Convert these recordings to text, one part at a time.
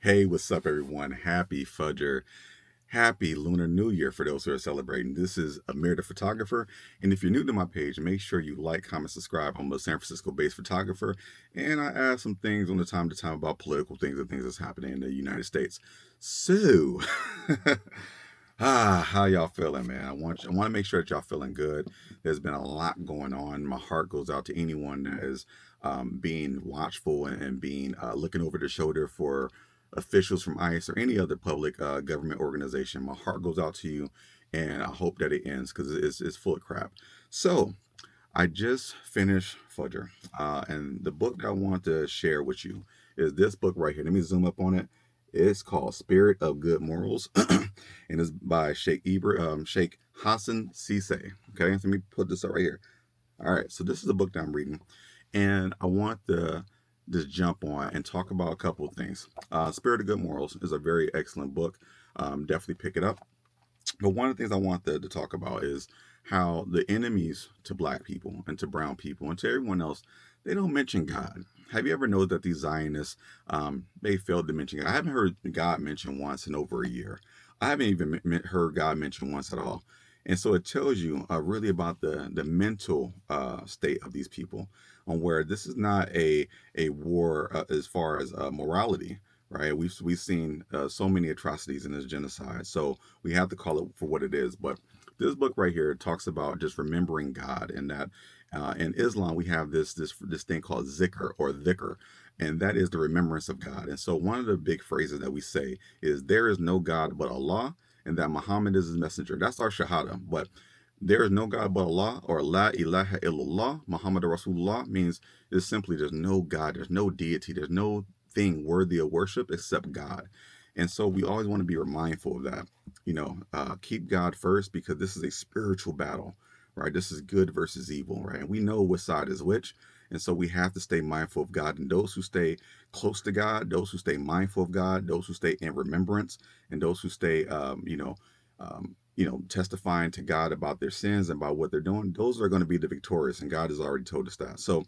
Hey, what's up, everyone? Happy Fajr. Happy Lunar New Year for those who are celebrating. This is Amir the photographer. And if you're new to my page, make sure you like, comment, subscribe. I'm a San Francisco based photographer. And I add some things on the time to time about political things and things that's happening in the United States. So, how y'all feeling, man? I want to make sure that y'all feeling good. There's been a lot going on. My heart goes out to anyone that is being watchful and being looking over the shoulder for officials from ICE or any other public government organization. My heart goes out to you, and I hope that it ends because it's full of crap. So I just finished Fudger, and the book that I want to share with you is this book right here. Let me zoom up on it. It's called Spirit of Good Morals, and it's by Sheikh Hassan Sise. Okay, so let me put this up right here. All right, so this is the book that I'm reading, and I want to just jump on and talk about a couple of things. Spirit of Good Morals is a very excellent book. Definitely pick it up. But one of the things I want to talk about is how the enemies to black people and to brown people and to everyone else, they don't mention God. Have you ever noticed that these Zionists, they failed to mention God? I haven't heard God mentioned once in over a year. I haven't even heard God mentioned once at all. And so it tells you really about the mental state of these people, on where this is not a war as far as morality, right? We've seen so many atrocities in this genocide, so we have to call it for what it is. But this book right here talks about just remembering God, and that in Islam we have this thing called zikr or dhikr, and that is the remembrance of God. And so one of the big phrases that we say is there is no God but Allah, and that Muhammad is his messenger. That's our shahada. But there is no God but Allah, or La ilaha illallah, Muhammad Rasulullah, means it's simply there's no God, there's no deity, there's no thing worthy of worship except God. And so we always want to be mindful of that. Keep God first, because this is a spiritual battle, right? This is good versus evil, right? And we know which side is which. And so we have to stay mindful of God. And those who stay close to God, those who stay mindful of God, those who stay in remembrance, and those who stay, testifying to God about their sins and about what they're doing, those are going to be the victorious. And God has already told us that. So,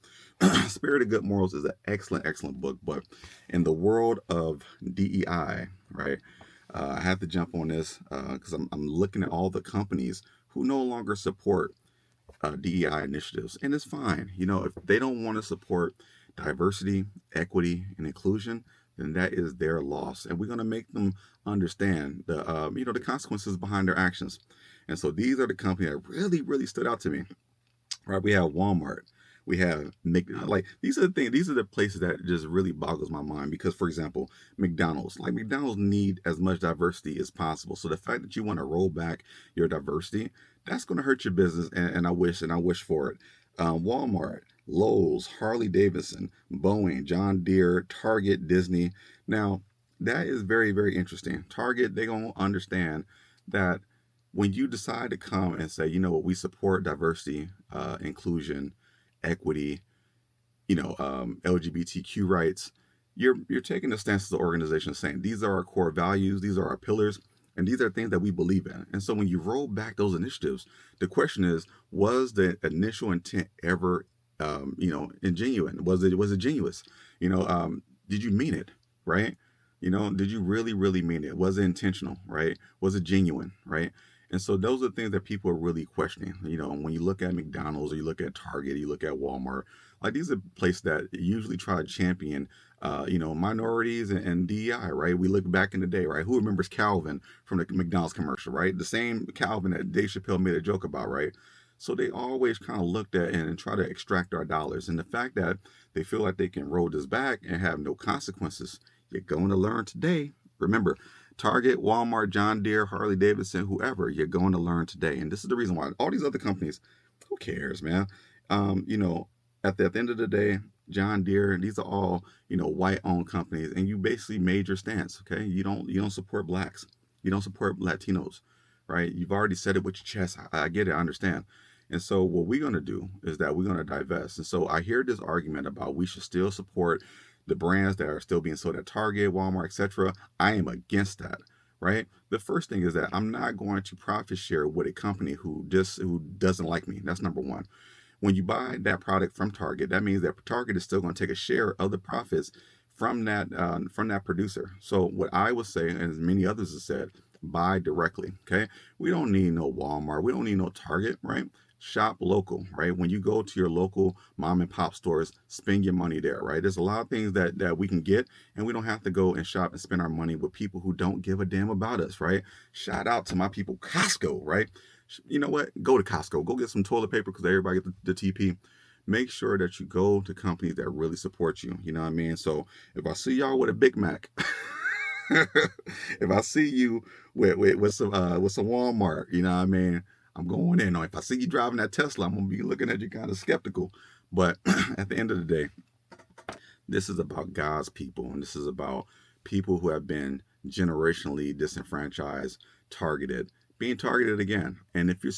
Spirit of Good Morals is an excellent, excellent book. But in the world of DEI, right, I have to jump on this because I'm looking at all the companies who no longer support DEI initiatives. And it's fine. If they don't want to support diversity, equity, and inclusion, then that is their loss. And we're going to make them understand the consequences behind their actions. And so these are the companies that really, really stood out to me. Right? We have Walmart. We have these are the things. These are the places that just really boggles my mind, because, for example, McDonald's need as much diversity as possible. So the fact that you want to roll back your diversity, that's going to hurt your business, and I wish for it. Walmart, Lowe's, Harley Davidson, Boeing, John Deere, Target, Disney. Now that is very, very interesting. Target, they're gonna understand that when you decide to come and say, you know what, we support diversity, inclusion, equity, LGBTQ rights, you're taking a stance as an organization saying these are our core values, these are our pillars, and these are things that we believe in. And so when you roll back those initiatives, the question is, was the initial intent ever, genuine? Was it genuine? Did you mean it, right? Did you really, really mean it? Was it intentional, right? Was it genuine, right? And so those are the things that people are really questioning. When you look at McDonald's, or you look at Target, you look at Walmart, like these are places that usually try to champion, minorities and DEI, right? We look back in the day, right? Who remembers Calvin from the McDonald's commercial, right? The same Calvin that Dave Chappelle made a joke about, right? So they always kind of looked at and try to extract our dollars. And the fact that they feel like they can roll this back and have no consequences, you're going to learn today. Remember, Target, Walmart, John Deere, Harley Davidson, whoever, you're going to learn today. And this is the reason why all these other companies, who cares, man? At the end of the day, John Deere, these are all, white owned companies, and you basically made your stance. Okay. You don't support blacks. You don't support Latinos, right? You've already said it with your chest. I get it. I understand. And so what we're going to do is that we're going to divest. And so I hear this argument about we should still support the brands that are still being sold at Target, Walmart, etc. I am against that, right? The first thing is that I'm not going to profit share with a company who doesn't like me. That's number one. When you buy that product from Target, that means that Target is still going to take a share of the profits from that producer. So what I would say, and as many others have said, buy directly. Okay, we don't need no Walmart, we don't need no Target, right? Shop local, right? When you go to your local mom and pop stores, spend your money there, right? There's a lot of things that we can get, and we don't have to go and shop and spend our money with people who don't give a damn about us, right? Shout out to my people, Costco, right? You know what? Go to Costco, go get some toilet paper because everybody get the TP. Make sure that you go to companies that really support you. You know what I mean? So if I see y'all with a Big Mac, if I see you with some Walmart, you know what I mean? I'm going in. Or if I see you driving that Tesla, I'm gonna be looking at you kind of skeptical. But at the end of the day, this is about God's people, and this is about people who have been generationally disenfranchised, targeted, being targeted again. And if you're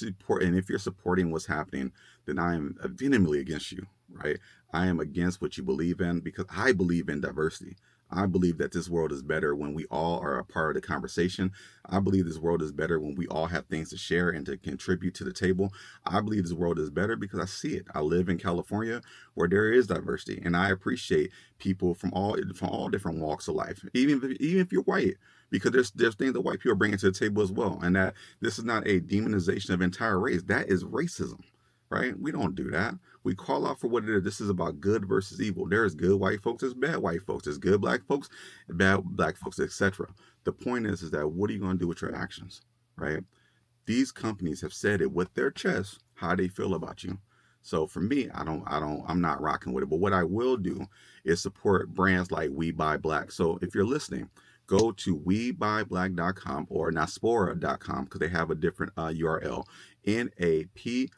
supporting what's happening, then I am vehemently against you, right? I am against what you believe in because I believe in diversity. I believe that this world is better when we all are a part of the conversation. I believe this world is better when we all have things to share and to contribute to the table. I believe this world is better because I see it. I live in California where there is diversity, and I appreciate people from all different walks of life, even if you're white, because there's things that white people bring to the table as well, and that this is not a demonization of entire race. That is racism, right? We don't do that. We call out for what it is. This is about good versus evil. There is good white folks, there's bad white folks, there's good black folks, bad black folks, etc. The point is that what are you going to do with your actions, right? These companies have said it with their chest how they feel about you. So for me, I'm not rocking with it. But what I will do is support brands like We Buy Black. So if you're listening, go to webuyblack.com or naspora.com because they have a different URL. naspora.com.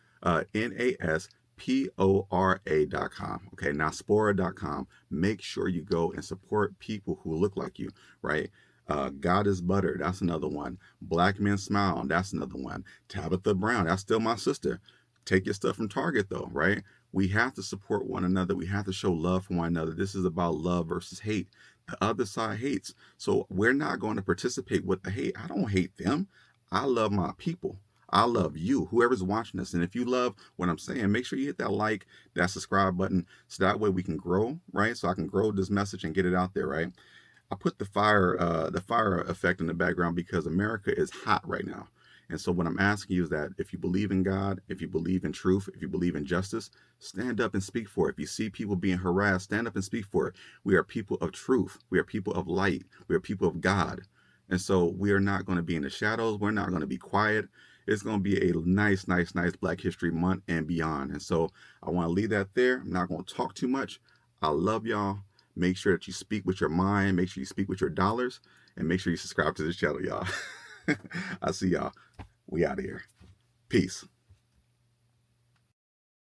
Okay, naspora.com. Make sure you go and support people who look like you, right? God is Butter, that's another one. Black Men Smile, that's another one. Tabitha Brown, that's still my sister. Take your stuff from Target though, right? We have to support one another. We have to show love for one another. This is about love versus hate. The other side hates. So we're not going to participate with the hate. I don't hate them. I love my people. I love you, whoever's watching this. And if you love what I'm saying, make sure you hit that like, that subscribe button, so that way we can grow, right? So I can grow this message and get it out there, right? I put the fire effect in the background because America is hot right now. And so what I'm asking you is that if you believe in God, if you believe in truth, if you believe in justice, stand up and speak for it. If you see people being harassed, stand up and speak for it. We are people of truth. We are people of light. We are people of God. And so we are not going to be in the shadows. We're not going to be quiet. It's going to be a nice Black History Month and beyond. And so I want to leave that there. I'm not going to talk too much. I love y'all. Make sure that you speak with your mind. Make sure you speak with your dollars. And make sure you subscribe to this channel, y'all. I see y'all. We out of here. Peace.